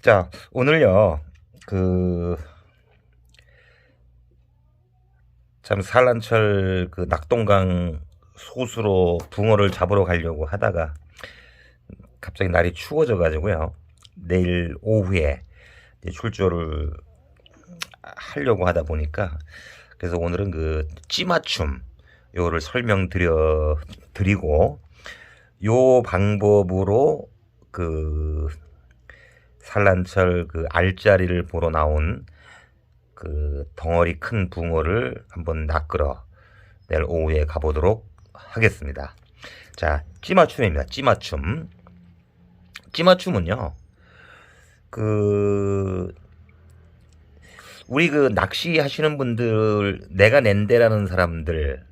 자, 오늘요, 그, 참, 산란철 그 낙동강 소수로 붕어를 잡으러 가려고 하다가 갑자기 날이 추워져가지고요. 내일 오후에 이제 출조를 하려고 하다 보니까 그래서 오늘은 그 찌맞춤 요거를 드리고 요 방법으로 그 산란철 그 알짜리를 보러 나온 그 덩어리 큰 붕어를 한번 낚으러 내일 오후에 가보도록 하겠습니다. 자, 찌맞춤입니다. 찌맞춤. 찌맞춤은요, 그, 우리 그 낚시 하시는 분들, 내가 낸대라는 사람들,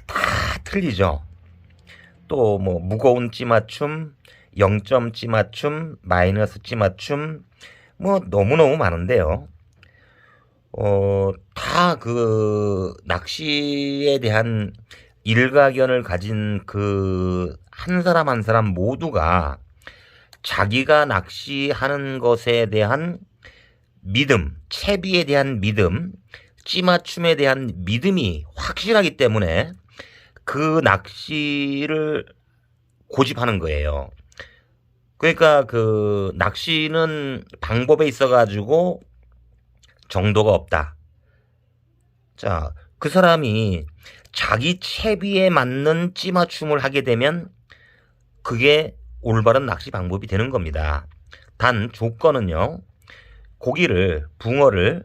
다 틀리죠. 또 뭐, 무거운 찌맞춤, 0점 찌맞춤, 마이너스 찌맞춤, 뭐, 너무너무 많은데요. 다 그 낚시에 대한 일가견을 가진 그 한 사람 한 사람 모두가 자기가 낚시하는 것에 대한 믿음, 채비에 대한 믿음, 찌맞춤에 대한 믿음이 확실하기 때문에 그 낚시를 고집하는 거예요. 그러니까 그 낚시는 방법에 있어 가지고 정도가 없다. 자, 그 사람이 자기 채비에 맞는 찌맞춤을 하게 되면 그게 올바른 낚시 방법이 되는 겁니다. 단 조건은요, 고기를, 붕어를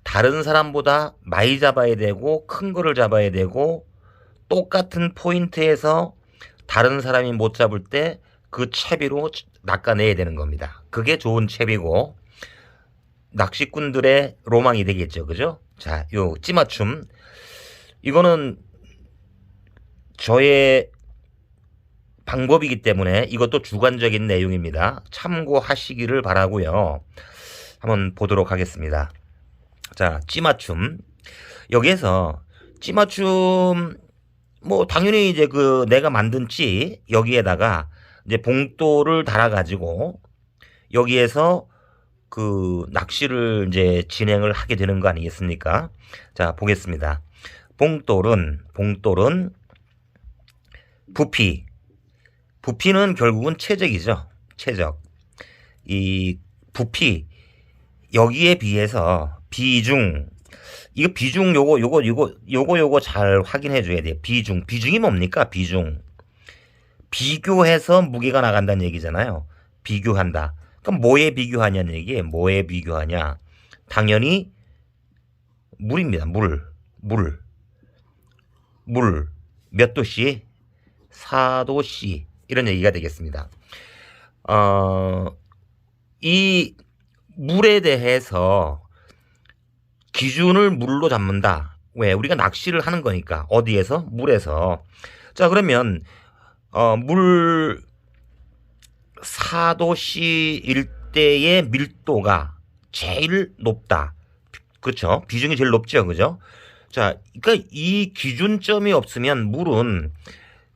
다른 사람보다 많이 잡아야 되고 큰 거를 잡아야 되고 똑같은 포인트에서 다른 사람이 못 잡을 때 그 채비로 낚아내야 되는 겁니다. 그게 좋은 채비고 낚시꾼들의 로망이 되겠죠. 그죠? 자, 요 찌맞춤. 이거는 저의 방법이기 때문에 이것도 주관적인 내용입니다. 참고하시기를 바라고요. 한번 보도록 하겠습니다. 자, 찌맞춤. 여기에서 찌맞춤 뭐 당연히 이제 그 내가 만든 찌 여기에다가 이제 봉돌을 달아가지고 여기에서 그 낚시를 이제 진행을 하게 되는 거 아니겠습니까? 자, 보겠습니다. 봉돌은 부피는 결국은 최적이죠. 최적. 이 부피 여기에 비해서 비중 이거 비중 요거 잘 확인해 줘야 돼요. 비중이 뭡니까? 비교해서 무게가 나간다는 얘기잖아요. 비교한다. 그럼 뭐에 비교하냐는 얘기예요. 뭐에 비교하냐? 당연히 물입니다. 물. 몇 도씨? 4도씨. 이런 얘기가 되겠습니다. 이 물에 대해서 기준을 물로 잡는다. 왜? 우리가 낚시를 하는 거니까. 어디에서? 물에서. 자, 그러면 물 4도씨 일대의 밀도가 제일 높다. 그렇죠? 비중이 제일 높죠. 그죠? 자, 그러니까 이 기준점이 없으면 물은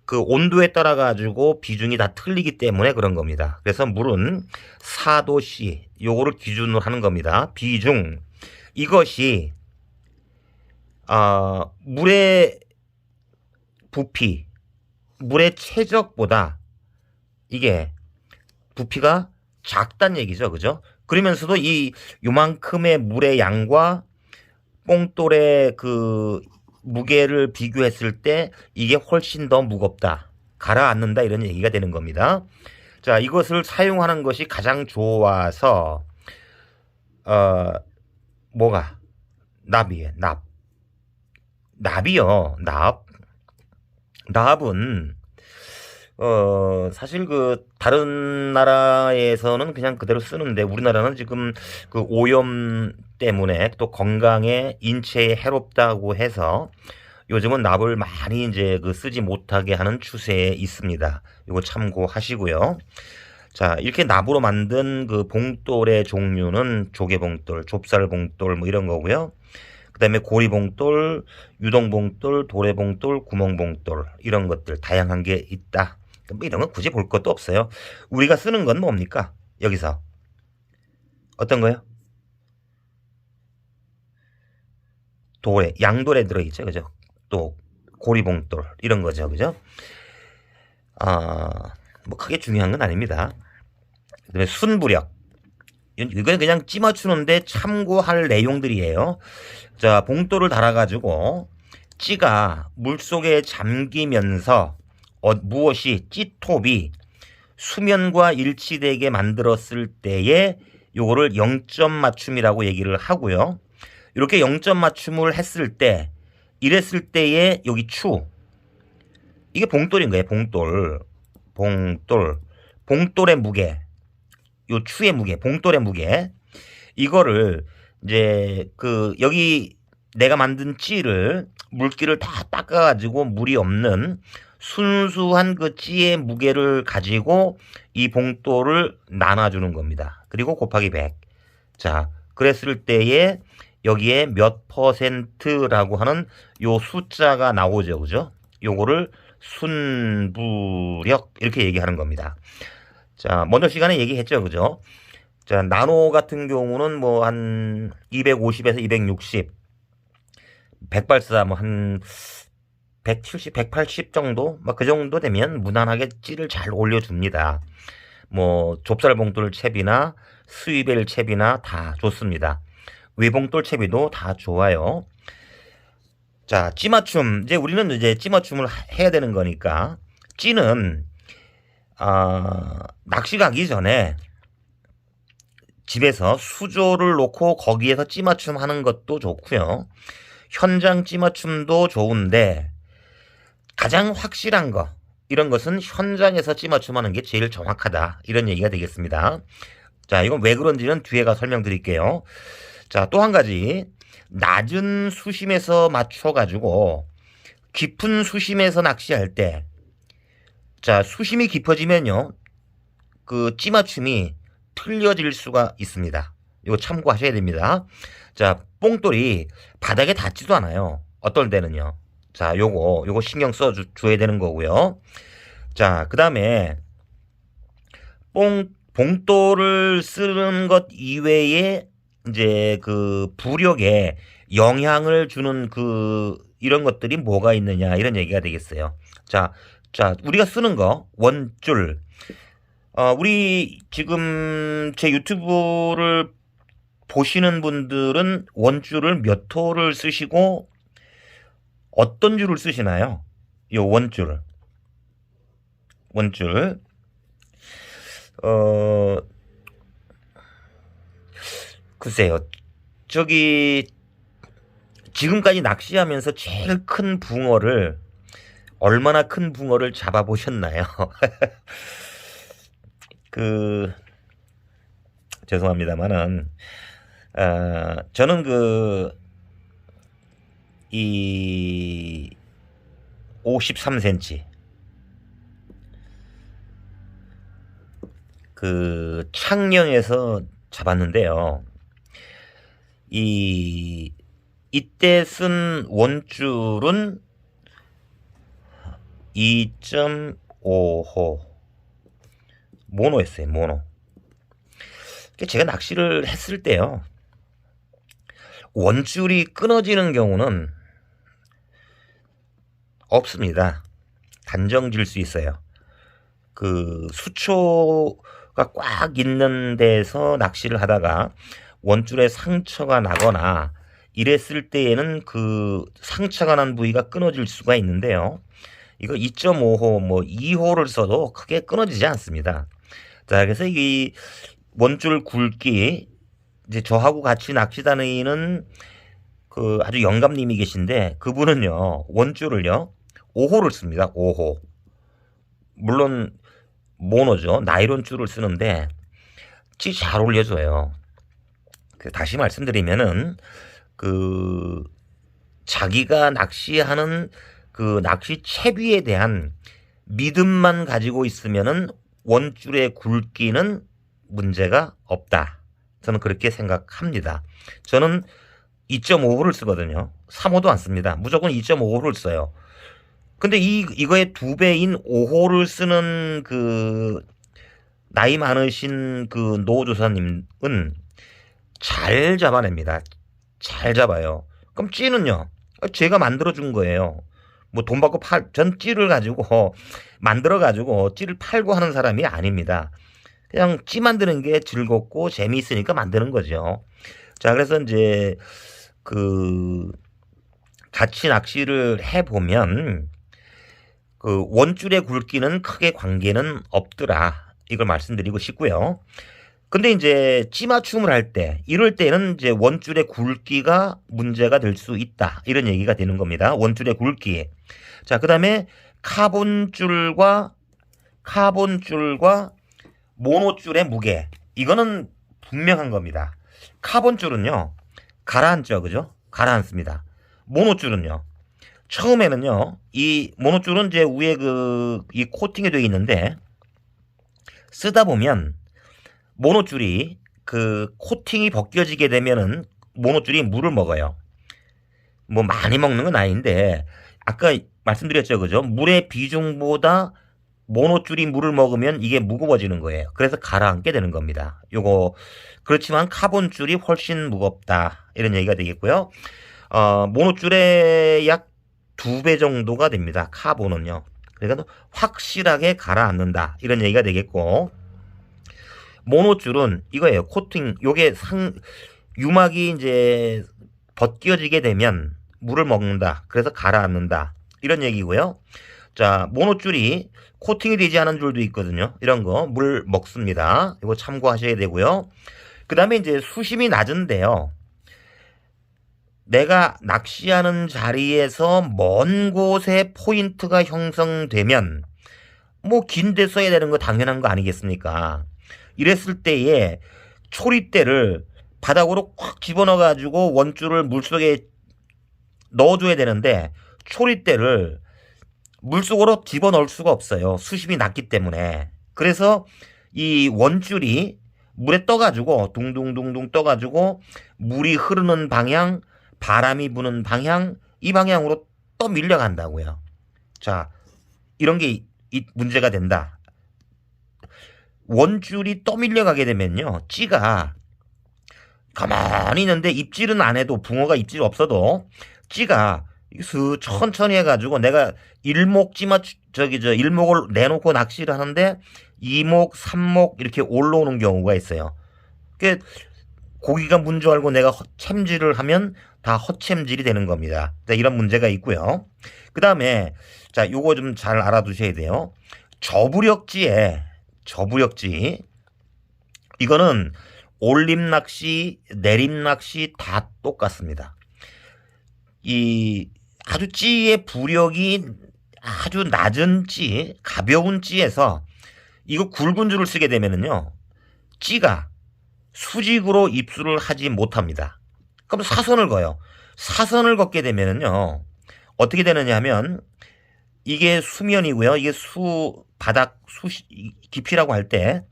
그 온도에 따라 가지고 비중이 다 틀리기 때문에 그런 겁니다. 그래서 물은 4도씨 요거를 기준으로 하는 겁니다. 비중. 이것이 물의 부피, 물의 최적보다 이게 부피가 작다는 얘기죠. 그죠? 그러면서도 요만큼의 물의 양과 뽕돌의 그 무게를 비교했을 때 이게 훨씬 더 무겁다. 가라앉는다 이런 얘기가 되는 겁니다. 자, 이것을 사용하는 것이 가장 좋아서 뭐가? 납이에요. 납이요. 납은 사실 그 다른 나라에서는 그냥 그대로 쓰는데 우리나라는 지금 그 오염 때문에 또 건강에 인체에 해롭다고 해서 요즘은 납을 많이 이제 그 쓰지 못하게 하는 추세에 있습니다. 이거 참고하시고요. 자, 이렇게 납으로 만든 그 봉돌의 종류는 조개봉돌, 좁쌀봉돌 뭐 이런 거고요. 그 다음에 고리봉돌, 유동봉돌, 도래봉돌, 구멍봉돌 이런 것들 다양한 게 있다. 뭐 이런 건 굳이 볼 것도 없어요. 우리가 쓰는 건 뭡니까? 여기서 어떤 거요? 돌에 양돌에 들어있죠, 그죠? 또 고리봉돌 이런 거죠, 그죠? 아, 뭐 크게 중요한 건 아닙니다. 그다음에 순부력. 이건 그냥 찌맞추는데 참고할 내용들이에요. 자, 봉돌을 달아가지고 찌가 물속에 잠기면서 무엇이 찌톱이 수면과 일치되게 만들었을 때에 요거를 0점 맞춤이라고 얘기를 하고요. 이렇게 0점 맞춤을 했을 때 이랬을 때에 여기 추 이게 봉돌인 거예요. 봉돌의 무게, 요 추의 무게, 봉돌의 무게 이거를 이제 여기 내가 만든 찌를 물기를 다 닦아가지고 물이 없는 순수한 그 찌의 무게를 가지고 이 봉돌을 나눠주는 겁니다. 그리고 곱하기 100. 자, 그랬을 때에 여기에 몇 퍼센트라고 하는 요 숫자가 나오죠. 그죠? 요거를 순부력 이렇게 얘기하는 겁니다. 자, 먼저 시간에 얘기했죠. 그죠? 자, 나노 같은 경우는 뭐 한 250에서 260, 백발사 뭐 한 170, 180 정도? 막 그 정도 되면 무난하게 찌를 잘 올려줍니다. 뭐 좁쌀봉돌 채비나 스위벨 채비나 다 좋습니다. 외봉돌 채비도 다 좋아요. 자, 찌맞춤. 이제 우리는 이제 찌맞춤을 해야 되는 거니까 찌는 낚시 가기 전에 집에서 수조를 놓고 거기에서 찌맞춤 하는 것도 좋고요. 현장 찌맞춤도 좋은데 가장 확실한 거 이런 것은 현장에서 찌맞춤 하는 게 제일 정확하다. 이런 얘기가 되겠습니다. 자, 이건 왜 그런지는 뒤에 가 설명드릴게요. 자, 또 한 가지 낮은 수심에서 맞춰가지고 깊은 수심에서 낚시할 때 자, 수심이 깊어지면요 그 찌맞춤이 틀려질 수가 있습니다. 이거 참고하셔야 됩니다. 자, 뽕돌이 바닥에 닿지도 않아요. 어떨 때는요. 자, 요거 신경 써줘야 되는 거고요. 자, 그 다음에 봉돌을 쓰는 것 이외에 이제 그 부력에 영향을 주는 이런 것들이 뭐가 있느냐 이런 얘기가 되겠어요. 자, 우리가 쓰는 거 원줄. 우리 지금 제 유튜브를 보시는 분들은 원줄을 몇 호를 쓰시고 어떤 줄을 쓰시나요? 이 원줄. 글쎄요. 저기 지금까지 낚시하면서 제일 큰 붕어를 얼마나 큰 붕어를 잡아보셨나요? 죄송합니다만은 저는 이 53cm 창녕에서 잡았는데요. 이때 쓴 원줄은 2.5호 모노였어요. 모노. 제가 낚시를 했을 때요. 원줄이 끊어지는 경우는 없습니다. 단정질 수 있어요. 수초가 꽉 있는 데서 낚시를 하다가 원줄에 상처가 나거나 이랬을 때에는 상처가 난 부위가 끊어질 수가 있는데요. 이거 2.5호 뭐 2호를 써도 크게 끊어지지 않습니다. 자, 그래서 이 원줄 굵기 이제 저하고 같이 낚시 다니는 아주 영감님이 계신데 그분은요 원줄을요 5호를 씁니다. 5호. 물론 모노죠. 나이론 줄을 쓰는데 찌 잘 올려줘요. 다시 말씀드리면은 자기가 낚시하는 낚시 채비에 대한 믿음만 가지고 있으면은 원줄의 굵기는 문제가 없다. 저는 그렇게 생각합니다. 저는 2.5호를 쓰거든요. 3호도 안 씁니다. 무조건 2.5호를 써요. 근데 이거의 2배인 5호를 쓰는 그 나이 많으신 그 노조사님은 잘 잡아냅니다. 잘 잡아요. 그럼 찌는요? 제가 만들어준 거예요. 뭐 돈 받고 전 찌를 가지고 만들어가지고 찌를 팔고 하는 사람이 아닙니다. 그냥 찌 만드는 게 즐겁고 재미있으니까 만드는 거죠. 자, 그래서 이제 그 같이 낚시를 해보면 그 원줄의 굵기는 크게 관계는 없더라. 이걸 말씀드리고 싶고요. 근데 이제 찌 맞춤을 할 때, 이럴 때는 이제 원줄의 굵기가 문제가 될 수 있다. 이런 얘기가 되는 겁니다. 원줄의 굵기. 자, 그 다음에 카본줄과 모노줄의 무게. 이거는 분명한 겁니다. 카본줄은요, 가라앉죠. 그죠? 가라앉습니다. 모노줄은요, 처음에는요, 이 모노줄은 이제 위에 이 코팅이 되어 있는데, 쓰다 보면 모노줄이 그 코팅이 벗겨지게 되면은 모노줄이 물을 먹어요. 뭐 많이 먹는 건 아닌데 아까 말씀드렸죠. 그죠? 물의 비중보다 모노줄이 물을 먹으면 이게 무거워지는 거예요. 그래서 가라앉게 되는 겁니다. 요거 그렇지만 카본줄이 훨씬 무겁다. 이런 얘기가 되겠고요. 모노줄의 약 2배 정도가 됩니다. 카본은요. 그러니까 확실하게 가라앉는다. 이런 얘기가 되겠고, 모노줄은 이거예요. 코팅, 요게 유막이 이제 벗겨지게 되면 물을 먹는다. 그래서 가라앉는다. 이런 얘기고요. 자, 모노줄이 코팅이 되지 않은 줄도 있거든요. 이런 거 물 먹습니다. 이거 참고하셔야 되고요. 그 다음에 이제 수심이 낮은데요. 내가 낚시하는 자리에서 먼 곳에 포인트가 형성되면 뭐 긴데 써야 되는 거 당연한 거 아니겠습니까? 이랬을 때에 초리대를 바닥으로 꽉 집어넣어 가지고 원줄을 물속에 넣어줘야 되는데 초리대를 물속으로 집어넣을 수가 없어요. 수심이 낮기 때문에. 그래서 이 원줄이 물에 떠가지고 둥둥둥둥 떠가지고 물이 흐르는 방향, 바람이 부는 방향, 이 방향으로 떠 밀려간다고요. 자, 이런 게 문제가 된다. 원줄이 떠밀려가게 되면요, 찌가 가만히 있는데 입질은 안 해도, 붕어가 입질이 없어도 찌가 천천히 해가지고 내가 일목을 내놓고 낚시를 하는데 2목, 3목 이렇게 올라오는 경우가 있어요. 그 고기가 문 줄 알고 내가 챔질을 하면 다 헛챔질이 되는 겁니다. 이런 문제가 있고요. 그 다음에 자, 요거 좀 잘 알아두셔야 돼요. 저부력지 이거는 올림 낚시, 내림 낚시 다 똑같습니다. 이 아주 찌의 부력이 아주 낮은 찌, 가벼운 찌에서 이거 굵은 줄을 쓰게 되면은요, 찌가 수직으로 입수를 하지 못합니다. 그럼 사선을 거요. 사선을 걷게 되면은요, 어떻게 되느냐 하면 이게 수면이고요. 이게 바닥 깊이라고 할 때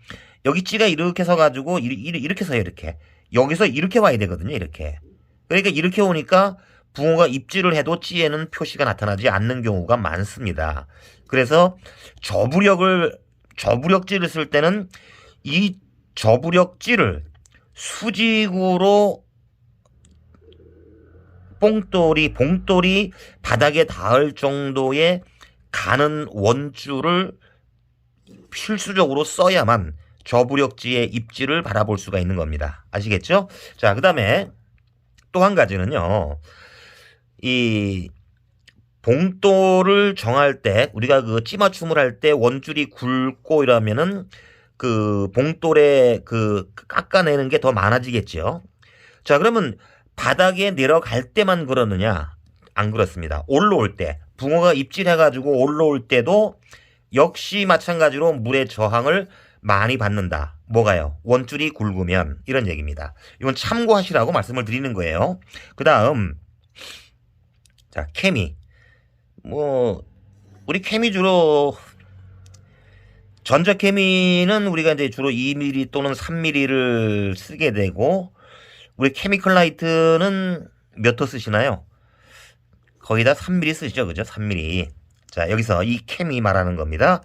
여기 찌가 이렇게 서가지고 이렇게 서요. 이렇게 여기서 이렇게 와야 되거든요. 이렇게. 그러니까 이렇게 오니까 붕어가 입질을 해도 찌에는 표시가 나타나지 않는 경우가 많습니다. 그래서 저부력질을 쓸 때는 이 저부력질을 수직으로 봉돌이 바닥에 닿을 정도의 가는 원줄을 필수적으로 써야만 저부력지의 입질을 바라볼 수가 있는 겁니다. 아시겠죠? 자, 그 다음에 또 한 가지는요, 이 봉돌을 정할 때, 우리가 그 찌맞춤을 할 때 원줄이 굵고 이러면은 그 봉돌에 깎아내는 게 더 많아지겠죠. 자, 그러면 바닥에 내려갈 때만 그러느냐? 안 그렇습니다. 올라올 때, 붕어가 입질해가지고 올라올 때도 역시 마찬가지로 물의 저항을 많이 받는다. 뭐가요? 원줄이 굵으면, 이런 얘기입니다. 이건 참고하시라고 말씀을 드리는 거예요. 그 다음, 자, 케미. 우리 케미 주로, 전자케미는 우리가 이제 주로 2mm 또는 3mm를 쓰게 되고, 우리 케미컬 라이트는 몇 호 쓰시나요? 거의 다 3mm 쓰시죠, 그죠? 3mm. 자, 여기서 이 케미 말하는 겁니다.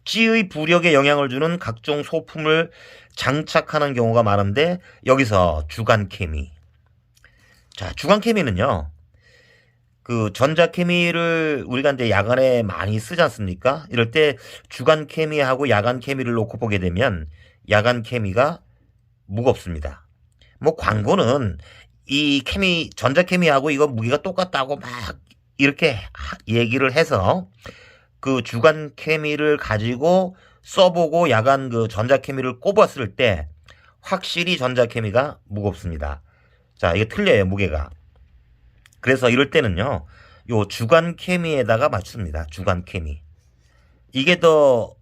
찌의 부력에 영향을 주는 각종 소품을 장착하는 경우가 많은데 여기서 주간 케미. 자, 주간 케미는요. 그 전자 케미를 우리가 이제 야간에 많이 쓰지 않습니까? 이럴 때 주간 케미하고 야간 케미를 놓고 보게 되면 야간 케미가 무겁습니다. 뭐 광고는 이 케미 전자 케미하고 이거 무게가 똑같다고 막 이렇게 얘기를 해서 그 주간 케미를 가지고 써보고 야간 그 전자 케미를 꼽았을 때 확실히 전자 케미가 무겁습니다. 자, 이게 틀려요, 무게가. 그래서 이럴 때는요, 요 주간 케미에다가 맞춥니다. 주간 케미. 이게 더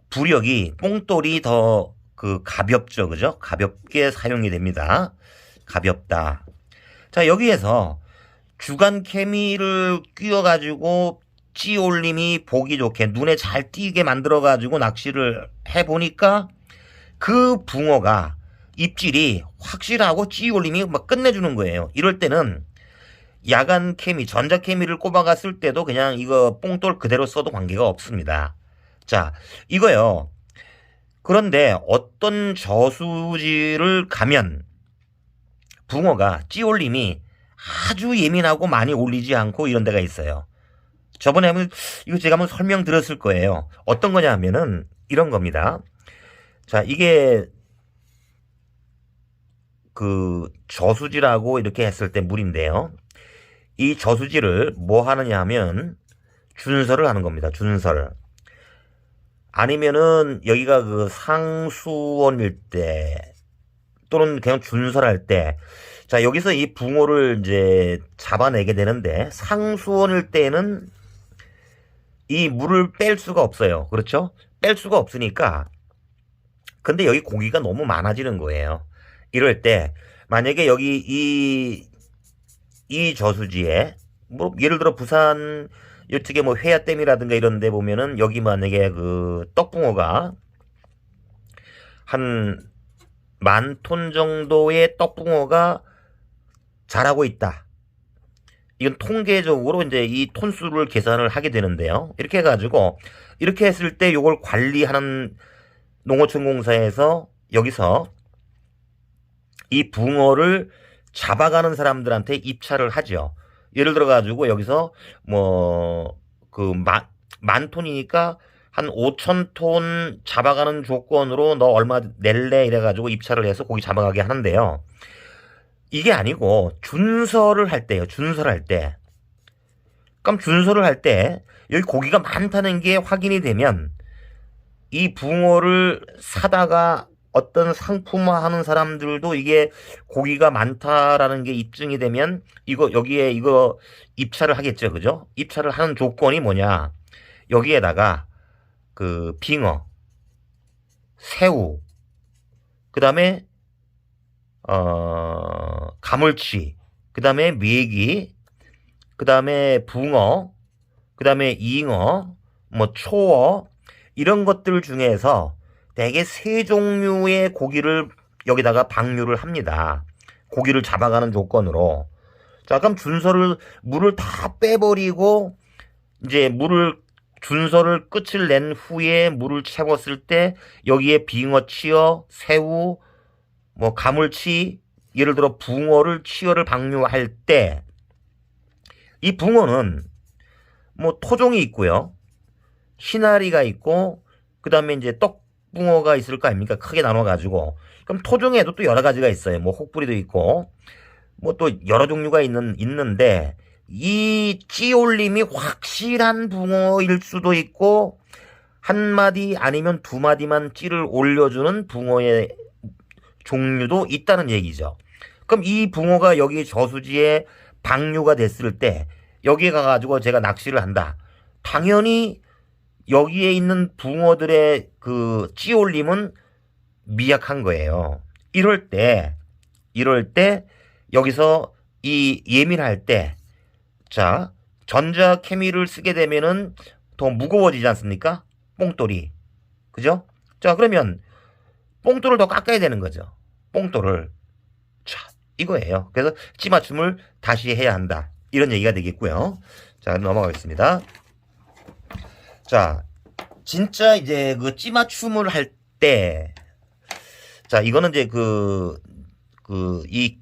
부력이 뽕돌이 더 그 가볍죠, 그죠? 가볍게 사용이 됩니다. 가볍다. 자, 여기에서 주간 케미를 끼워가지고 찌올림이 보기 좋게 눈에 잘 띄게 만들어가지고 낚시를 해보니까 그 붕어가 입질이 확실하고 찌올림이 막 끝내주는 거예요. 이럴 때는 야간 케미, 전자 케미를 꼽아갔을 때도 그냥 이거 뽕돌 그대로 써도 관계가 없습니다. 자, 이거요. 그런데 어떤 저수지를 가면 붕어가 찌올림이 아주 예민하고 많이 올리지 않고 이런 데가 있어요. 저번에 이거 제가 한번 설명드렸을 거예요. 어떤 거냐 하면은 이런 겁니다. 자, 이게 그 저수지라고 이렇게 했을 때 물인데요. 이 저수지를 뭐 하느냐 하면 준설을 하는 겁니다. 준설. 아니면은 여기가 그 상수원일 때 또는 그냥 준설할 때 자, 여기서 이 붕어를 이제 잡아내게 되는데 상수원일 때는 이 물을 뺄 수가 없어요. 그렇죠? 뺄 수가 없으니까 근데 여기 고기가 너무 많아지는 거예요. 이럴 때 만약에 여기 이 저수지에 뭐 예를 들어 부산 이쪽에 뭐 회야댐이라든가 이런 데 보면은 여기 만약에 그 떡붕어가 한 10,000톤 정도의 떡붕어가 자라고 있다. 이건 통계적으로 이제 이 톤수를 계산을 하게 되는데요. 이렇게 해가지고 이렇게 했을 때 이걸 관리하는 농어촌공사에서 여기서 이 붕어를 잡아가는 사람들한테 입찰을 하죠. 예를 들어가지고 여기서 뭐 그 만 톤이니까 한 5,000톤 잡아가는 조건으로 너 얼마 낼래 이래가지고 입찰을 해서 고기 잡아가게 하는데요. 이게 아니고 준설을 할 때요. 준설할 때. 그럼 준설을 할 때 여기 고기가 많다는 게 확인이 되면 이 붕어를 사다가 어떤 상품화하는 사람들도 이게 고기가 많다라는 게 입증이 되면 이거 여기에 이거 입찰을 하겠죠, 그죠? 입찰을 하는 조건이 뭐냐? 여기에다가 그 빙어, 새우, 그 다음에 가물치, 그 다음에 메기, 그 다음에 붕어, 그 다음에 잉어, 뭐 초어 이런 것들 중에서 대개 3종류의 고기를 여기다가 방류를 합니다. 고기를 잡아가는 조건으로. 자, 그럼 물을 다 빼버리고 이제 준설을 끝을 낸 후에 물을 채웠을 때 여기에 빙어 치어, 새우, 뭐 가물치, 예를 들어 붕어를 치어를 방류할 때 이 붕어는 뭐 토종이 있고요. 희나리가 있고 그 다음에 이제 떡붕어가 있을 거 아닙니까? 크게 나눠가지고. 그럼 토종에도 또 여러 가지가 있어요. 뭐 혹부리도 있고 뭐 또 여러 종류가 있는데 이 찌올림이 확실한 붕어일 수도 있고 한 마디 아니면 2마디만 찌를 올려주는 붕어의 종류도 있다는 얘기죠. 그럼 이 붕어가 여기 저수지에 방류가 됐을 때 여기에 가가지고 제가 낚시를 한다. 당연히 여기에 있는 붕어들의 그 찌올림은 미약한 거예요. 이럴 때 여기서 이 예민할 때 자, 전자 케미를 쓰게 되면은 더 무거워지지 않습니까? 뽕돌이. 그죠? 자, 그러면 뽕돌을 더 깎아야 되는 거죠. 뽕돌을. 자, 이거예요. 그래서 찌맞춤을 다시 해야 한다. 이런 얘기가 되겠고요. 자, 넘어가겠습니다. 자, 진짜 이제 그 찌맞춤을 할 때, 자, 이거는 이제 이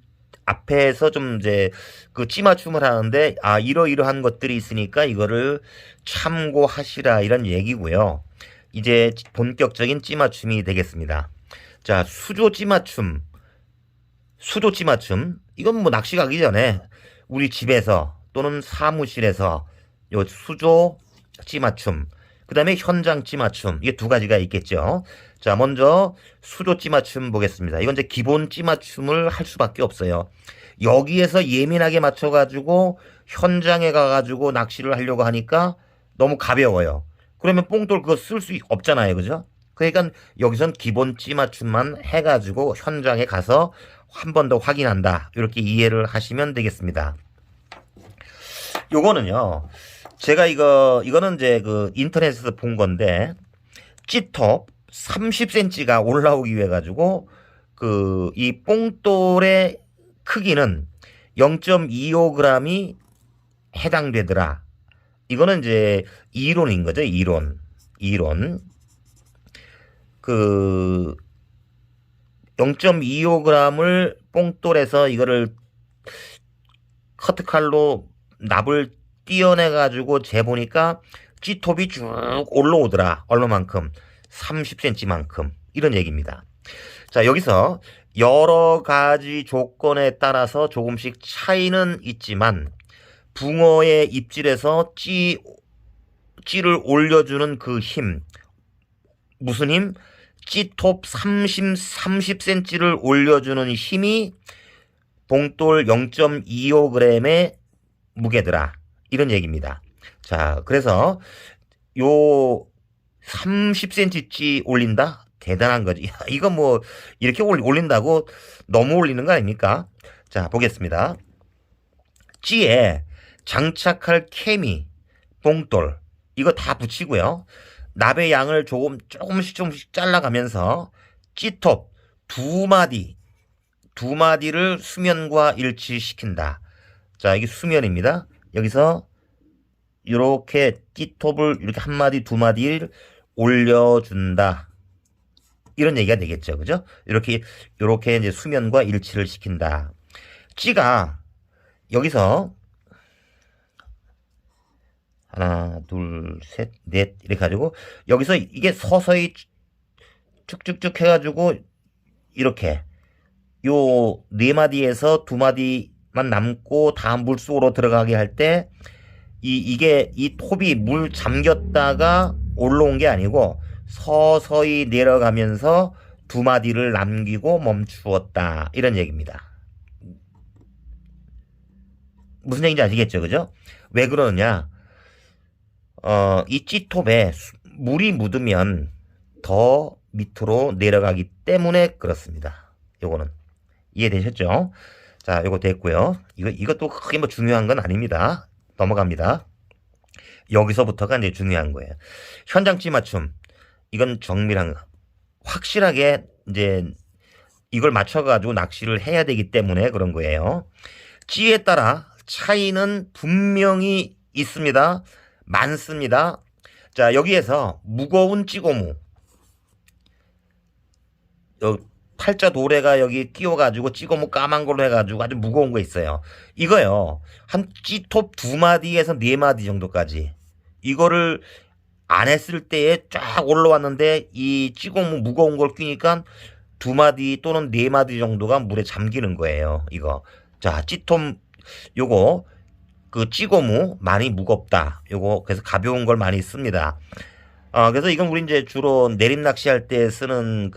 앞에서 좀 이제 그 찌맞춤을 하는데, 아, 이러이러한 것들이 있으니까 이거를 참고하시라 이런 얘기고요. 이제 본격적인 찌맞춤이 되겠습니다. 자, 수조 찌맞춤. 이건 뭐 낚시 가기 전에 우리 집에서 또는 사무실에서 요 수조 찌맞춤, 그 다음에 현장 찌맞춤, 이게 두 가지가 있겠죠. 자, 먼저 수조 찌맞춤 보겠습니다. 이건 이제 기본 찌맞춤을 할 수밖에 없어요. 여기에서 예민하게 맞춰가지고 현장에 가가지고 낚시를 하려고 하니까 너무 가벼워요. 그러면 뽕돌 그거 쓸 수 없잖아요. 그죠? 그러니까 여기선 기본 찌맞춤만 해가지고 현장에 가서 한 번 더 확인한다. 이렇게 이해를 하시면 되겠습니다. 요거는요. 제가 이거는 이제 그 인터넷에서 본 건데, 찌톱 30cm가 올라오기 위해 가지고, 이 뽕돌의 크기는 0.25g이 해당되더라. 이거는 이제 이론인 거죠, 이론. 0.25g을 뽕돌에서 이거를 커트칼로 납을 띄어내가지고 재보니까 찌톱이 쭉 올라오더라. 얼마만큼? 30cm만큼. 이런 얘기입니다. 자, 여기서 여러 가지 조건에 따라서 조금씩 차이는 있지만, 붕어의 입질에서 찌를 올려주는 그 힘. 무슨 힘? 찌톱 30cm를 올려주는 힘이 봉돌 0.25g의 무게더라. 이런 얘기입니다. 자, 그래서 요 30cm 찌 올린다? 대단한 거지. 이거 뭐 이렇게 올린다고 너무 올리는 거 아닙니까? 자, 보겠습니다. 찌에 장착할 케미, 봉돌 이거 다 붙이고요. 납의 양을 조금씩 잘라가면서 찌톱 두 마디를 수면과 일치시킨다. 자, 이게 수면입니다. 여기서 이렇게 찌톱을 이렇게 한 마디 두 마디를 올려준다. 이런 얘기가 되겠죠, 그죠? 이렇게 이제 수면과 일치를 시킨다. 찌가 여기서 하나, 둘, 셋, 넷 이렇게 가지고 여기서 이게 서서히 쭉쭉쭉 해가지고 이렇게 요 네 마디에서 두 마디만 남고 다 물속으로 들어가게 할 때 이게 이 톱이 물 잠겼다가 올라온 게 아니고 서서히 내려가면서 두 마디를 남기고 멈추었다. 이런 얘기입니다. 무슨 얘기인지 아시겠죠? 그죠? 왜 그러느냐? 이 찌톱에 물이 묻으면 더 밑으로 내려가기 때문에 그렇습니다. 요거는 이해되셨죠? 자, 요거 됐고요. 이것도 크게 뭐 중요한 건 아닙니다. 넘어갑니다. 여기서부터가 이제 중요한 거예요. 현장 찌맞춤. 이건 정밀한 확실하게 이제 이걸 맞춰가지고 낚시를 해야 되기 때문에 그런 거예요. 찌에 따라 차이는 분명히 있습니다. 많습니다. 자, 여기에서 무거운 찌고무. 팔자 도래가 여기 끼워가지고 찌고무 까만 걸로 해가지고 아주 무거운 거 있어요. 이거요. 한 찌톱 두 마디에서 네 마디 정도까지. 이거를 안 했을 때에 쫙 올라왔는데 이 찌고무 무거운 걸 끼니까 두 마디 또는 네 마디 정도가 물에 잠기는 거예요. 이거. 자, 찌톱 요거 찌고무 많이 무겁다. 요거 그래서 가벼운 걸 많이 씁니다. 그래서 이건 우리 이제 주로 내림 낚시할 때 쓰는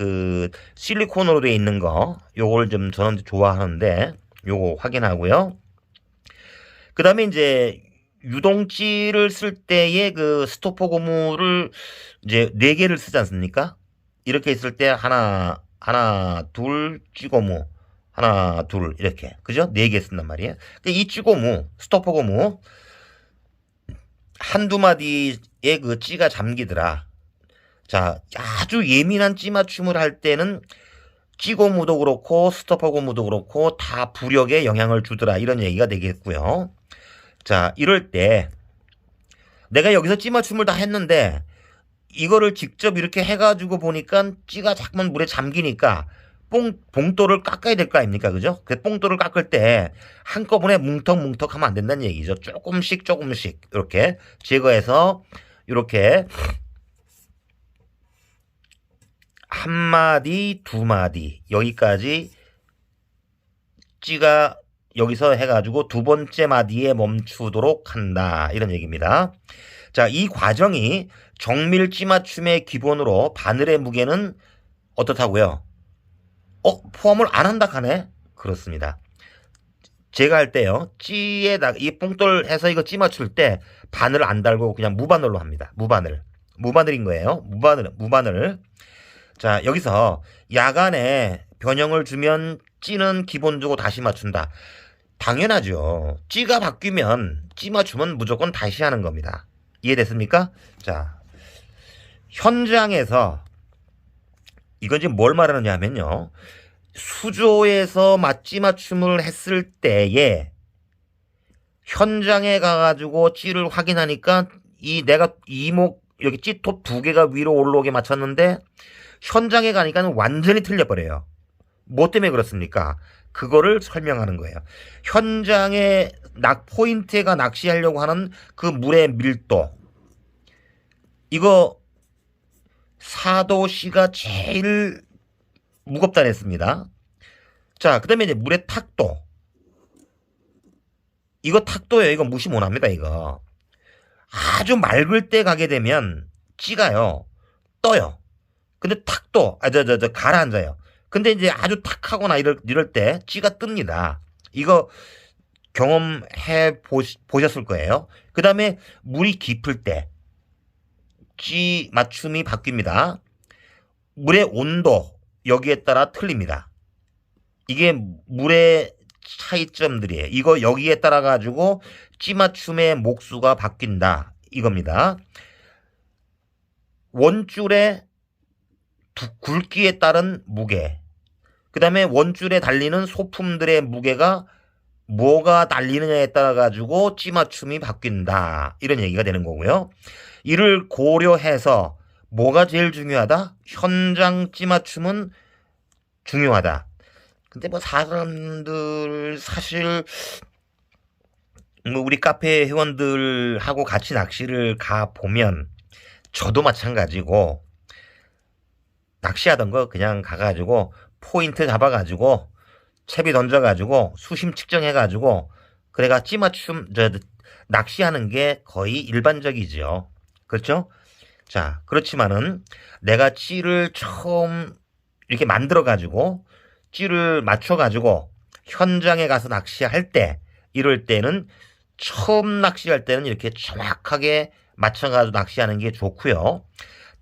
실리콘으로 되어 있는 거, 요걸 좀 저는 좋아하는데, 요거 확인하고요. 그 다음에 이제 유동찌를 쓸 때의 스토퍼 고무를 이제 4개를 쓰지 않습니까? 이렇게 있을 때 하나, 둘, 찌고무, 하나, 둘, 이렇게. 그죠? 4개 쓴단 말이에요. 이 찌고무, 스토퍼 고무, 한두 마디에 찌가 잠기더라. 자, 아주 예민한 찌 맞춤을 할 때는 찌고무도 그렇고 스토퍼 고무도 그렇고 다 부력에 영향을 주더라. 이런 얘기가 되겠고요. 자, 이럴 때 내가 여기서 찌 맞춤을 다 했는데 이거를 직접 이렇게 해가지고 보니까 찌가 자꾸만 물에 잠기니까 봉돌을 깎아야 될 거 아닙니까? 그죠? 그 봉돌을 깎을 때 한꺼번에 뭉텅뭉텅 하면 안 된다는 얘기죠. 조금씩 조금씩 이렇게 제거해서 이렇게 한 마디, 두 마디 여기까지 찌가 여기서 해가지고 두 번째 마디에 멈추도록 한다. 이런 얘기입니다. 자, 이 과정이 정밀 찌 맞춤의 기본으로 바늘의 무게는 어떻다고요? 포함을 안 한다 하네? 그렇습니다. 제가 할 때요, 찌에다 이 뽕돌 해서 이거 찌 맞출 때 바늘 안 달고 그냥 무바늘로 합니다. 무바늘인 거예요. 무바늘. 자, 여기서 야간에 변형을 주면 찌는 기본적으로 다시 맞춘다. 당연하죠. 찌가 바뀌면 찌 맞춤은 무조건 다시 하는 겁니다. 이해됐습니까? 자, 현장에서 이건 지금 뭘 말하느냐 하면요. 수조에서 찌 맞춤을 했을 때에 현장에 가가지고 찌를 확인하니까 내가 이목 여기 찌톱 두 개가 위로 올라오게 맞췄는데 현장에 가니까 완전히 틀려버려요. 뭐 때문에 그렇습니까? 그거를 설명하는 거예요. 현장에 포인트가 낚시하려고 하는 그 물의 밀도. 이거 사도씨가 제일 무겁다 했습니다. 자, 그 다음에 이제 물의 탁도. 이거 탁도예요. 이거 무시 못합니다. 이거. 아주 맑을 때 가게 되면 찌가요. 떠요. 근데 탁도, 가라앉아요. 근데 이제 아주 탁하거나 이럴 때 찌가 뜹니다. 이거 경험해 보셨을 거예요. 그 다음에 물이 깊을 때 찌 맞춤이 바뀝니다. 물의 온도 여기에 따라 틀립니다. 이게 물의 차이점들이에요. 이거 여기에 따라 가지고 찌 맞춤의 목수가 바뀐다. 이겁니다. 원줄의 굵기에 따른 무게. 그 다음에 원줄에 달리는 소품들의 무게가 뭐가 달리느냐에 따라 가지고 찌 맞춤이 바뀐다. 이런 얘기가 되는 거고요. 이를 고려해서 뭐가 제일 중요하다? 현장 찌 맞춤은 중요하다. 근데 뭐 사람들 사실 뭐 우리 카페 회원들하고 같이 낚시를 가 보면 저도 마찬가지고 낚시하던 거 그냥 가가지고 포인트 잡아가지고 채비 던져가지고 수심 측정해가지고 그래가 찌 맞춤 낚시하는 게 거의 일반적이죠. 그렇죠? 자, 그렇지만은 내가 찌를 처음 이렇게 만들어가지고 찌를 맞춰가지고 현장에 가서 낚시할 때 이럴 때는 처음 낚시할 때는 이렇게 정확하게 맞춰가지고 낚시하는 게 좋고요.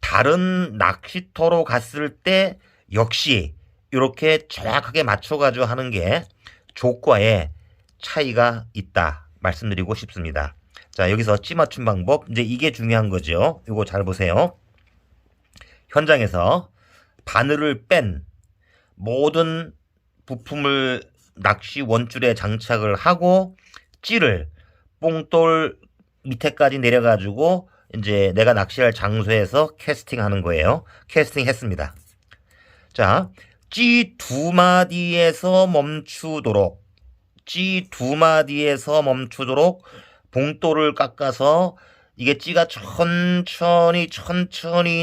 다른 낚시터로 갔을 때 역시 이렇게 정확하게 맞춰가지고 하는 게 조과에 차이가 있다 말씀드리고 싶습니다. 자, 여기서 찌 맞춤 방법 이제 이게 중요한 거죠. 이거 잘 보세요. 현장에서 바늘을 뺀 모든 부품을 낚시 원줄에 장착을 하고 찌를 뽕돌 밑에까지 내려가지고 이제 내가 낚시할 장소에서 캐스팅하는 거예요. 캐스팅 했습니다. 자, 찌 두 마디에서 멈추도록 봉돌을 깎아서 이게 찌가 천천히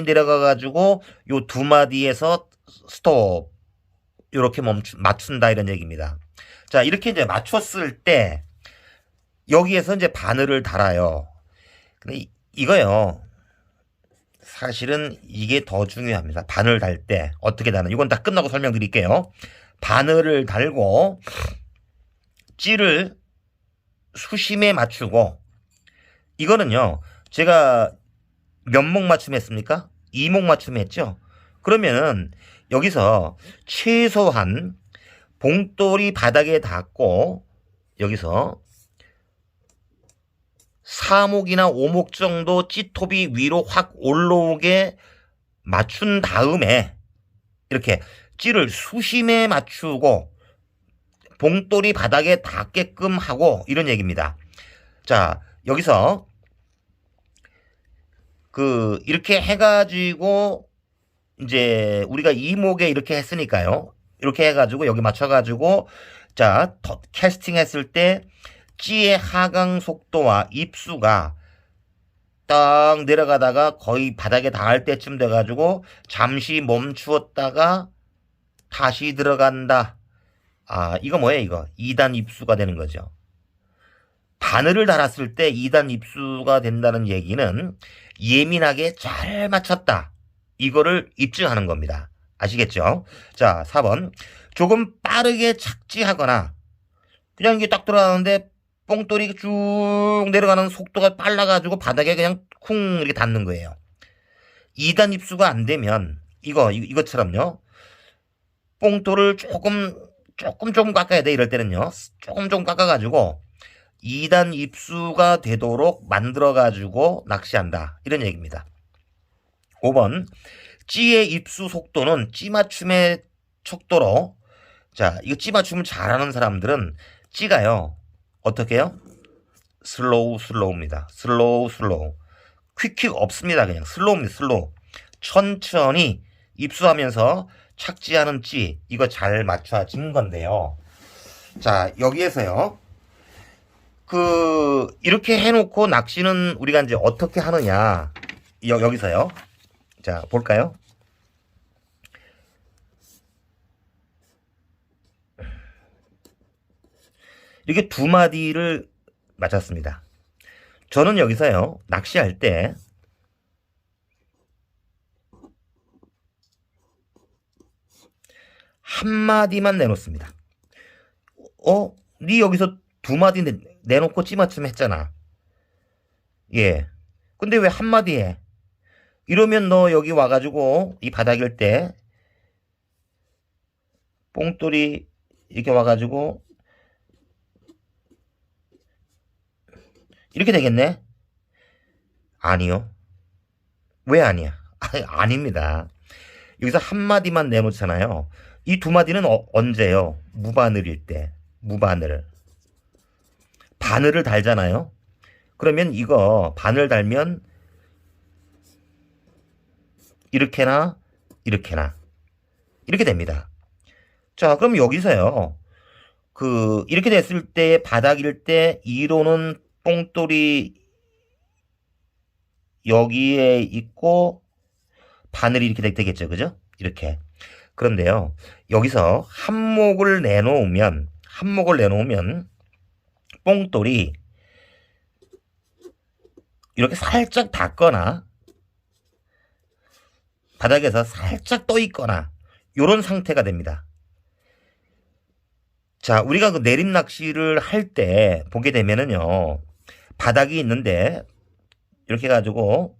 내려가가지고 요 두 마디에서 스톱 이렇게 맞춘다 이런 얘기입니다. 자, 이렇게 이제 맞췄을 때 여기에서 이제 바늘을 달아요. 근데 이거요. 사실은 이게 더 중요합니다. 바늘 달 때 어떻게 다는 이건 다 끝나고 설명드릴게요. 바늘을 달고 찌를 수심에 맞추고 이거는요. 제가 몇 목 맞춤 했습니까? 2목 맞춤 했죠. 그러면은 여기서 최소한 봉돌이 바닥에 닿고 여기서 4목이나 5목 정도 찌톱이 위로 확 올라오게 맞춘 다음에 이렇게 찌를 수심에 맞추고 봉돌이 바닥에 닿게끔 하고 이런 얘기입니다. 자, 여기서 이렇게 해가지고 이제 우리가 이목에 이렇게 했으니까요. 이렇게 해가지고 여기 맞춰가지고 자 캐스팅 했을 때 찌의 하강 속도와 입수가 딱 내려가다가 거의 바닥에 닿을 때쯤 돼가지고 잠시 멈추었다가 다시 들어간다. 이거 뭐예요 이거? 2단 입수가 되는 거죠. 바늘을 달았을 때 2단 입수가 된다는 얘기는 예민하게 잘 맞췄다. 이거를 입증하는 겁니다. 아시겠죠? 자, 4번. 조금 빠르게 착지하거나 그냥 이게 딱 들어가는데 뽕돌이 쭉 내려가는 속도가 빨라가지고 바닥에 그냥 쿵 이렇게 닿는 거예요. 2단 입수가 안 되면 이것처럼요. 뽕돌을 조금 깎아야 돼. 이럴 때는요. 조금 깎아가지고 2단 입수가 되도록 만들어가지고 낚시한다. 이런 얘기입니다. 5번. 찌의 입수 속도는 찌 맞춤의 척도로 자, 이거 찌 맞춤을 잘하는 사람들은 찌가요. 어떻게 해요? 슬로우입니다. 슬로우. 퀵 없습니다. 그냥 슬로우입니다. 슬로우. 천천히 입수하면서 착지하는 찌 이거 잘 맞춰진 건데요. 자, 여기에서요. 이렇게 해놓고 낚시는 우리가 이제 어떻게 하느냐. 여기서요. 자, 볼까요? 이렇게 두 마디를 맞췄습니다. 저는 여기서요. 낚시할 때 한 마디만 내놓습니다. 네 여기서 두 마디 내놓고 찌맞춤 했잖아. 예. 근데 왜 한 마디 해? 이러면 너 여기 와가지고 이 바닥일 때 뽕돌이 이렇게 와가지고 이렇게 되겠네? 아니요. 왜 아니야? 아닙니다. 여기서 한 마디만 내놓잖아요. 이 두 마디는 언제요? 무바늘일 때. 무바늘. 바늘을 달잖아요. 그러면 이거 바늘 달면 이렇게나 이렇게 됩니다. 자, 그럼 여기서요. 이렇게 됐을 때 바닥일 때 2로는 뽕돌이 여기에 있고 바늘이 이렇게 되겠죠. 그죠? 이렇게. 그런데요. 여기서 한목을 내놓으면 뽕돌이 이렇게 살짝 닿거나 바닥에서 살짝 떠 있거나 이런 상태가 됩니다. 자, 우리가 내림 낚시를 할 때 보게 되면은요. 바닥이 있는데 이렇게 해가지고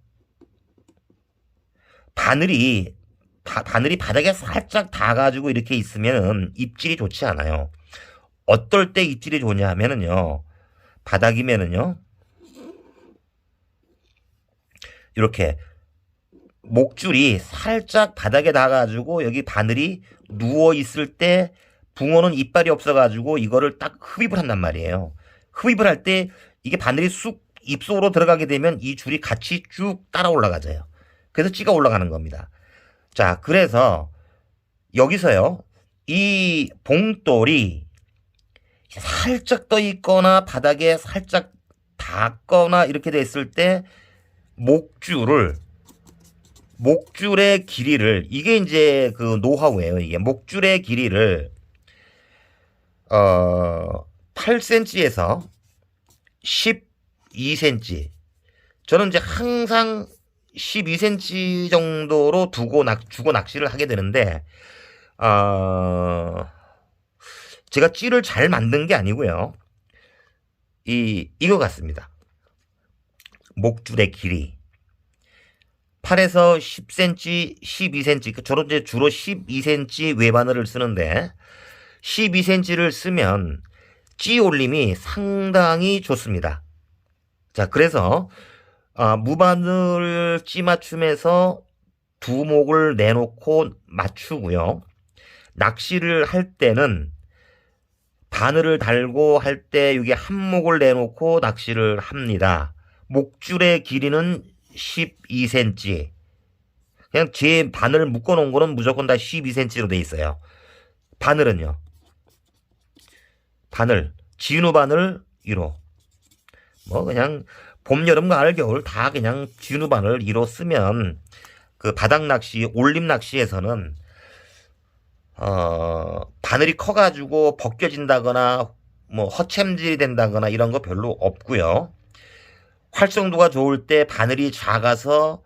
바늘이 바닥에 살짝 닿아가지고 이렇게 있으면 입질이 좋지 않아요. 어떨 때 입질이 좋냐 하면은요. 바닥이면은요. 이렇게 목줄이 살짝 바닥에 닿아가지고 여기 바늘이 누워 있을 때 붕어는 이빨이 없어가지고 이거를 딱 흡입을 한단 말이에요. 흡입을 할 때 이게 바늘이 쑥 입속으로 들어가게 되면 이 줄이 같이 쭉 따라 올라가져요. 그래서 찌가 올라가는 겁니다. 자, 그래서 여기서요. 이 봉돌이 살짝 떠 있거나 바닥에 살짝 닿거나 이렇게 됐을 때 목줄의 길이를 이게 이제 노하우예요. 이게 목줄의 길이를 8cm에서 12cm. 저는 이제 항상 12cm 정도로 주고 낚시를 하게 되는데 제가 찌를 잘 만든 게 아니고요. 이거 같습니다. 목줄의 길이 8에서 10cm, 12cm. 저는 이제 주로 12cm 외바늘을 쓰는데 12cm를 쓰면 찌 올림이 상당히 좋습니다. 자, 그래서 무바늘 찌 맞춤에서 두 목을 내놓고 맞추고요. 낚시를 할 때는 바늘을 달고 할 때 여기 한 목을 내놓고 낚시를 합니다. 목줄의 길이는 12cm. 그냥 제 바늘 묶어 놓은 거는 무조건 다 12cm로 돼 있어요. 바늘은요. 바늘, 진우 바늘 1호. 뭐 그냥 봄, 여름, 가을, 겨울 다 그냥 진우 바늘 1호 쓰면 그 바닥 낚시, 올림 낚시에서는 바늘이 커가지고 벗겨진다거나 뭐 허챔질이 된다거나 이런 거 별로 없고요. 활성도가 좋을 때 바늘이 작아서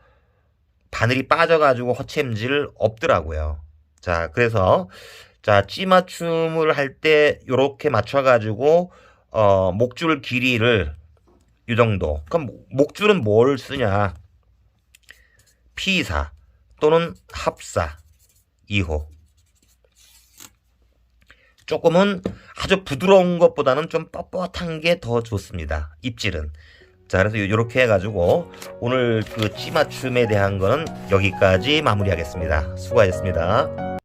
바늘이 빠져가지고 허챔질 없더라고요. 자, 그래서 자, 찌맞춤을 할 때 요렇게 맞춰가지고 목줄 길이를 이 정도. 그럼 목줄은 뭘 쓰냐? P4 또는 합사 2호. 조금은 아주 부드러운 것보다는 좀 뻣뻣한 게 더 좋습니다. 입질은. 자, 그래서 이렇게 해가지고 오늘 그 찌맞춤에 대한 거는 여기까지 마무리하겠습니다. 수고하셨습니다.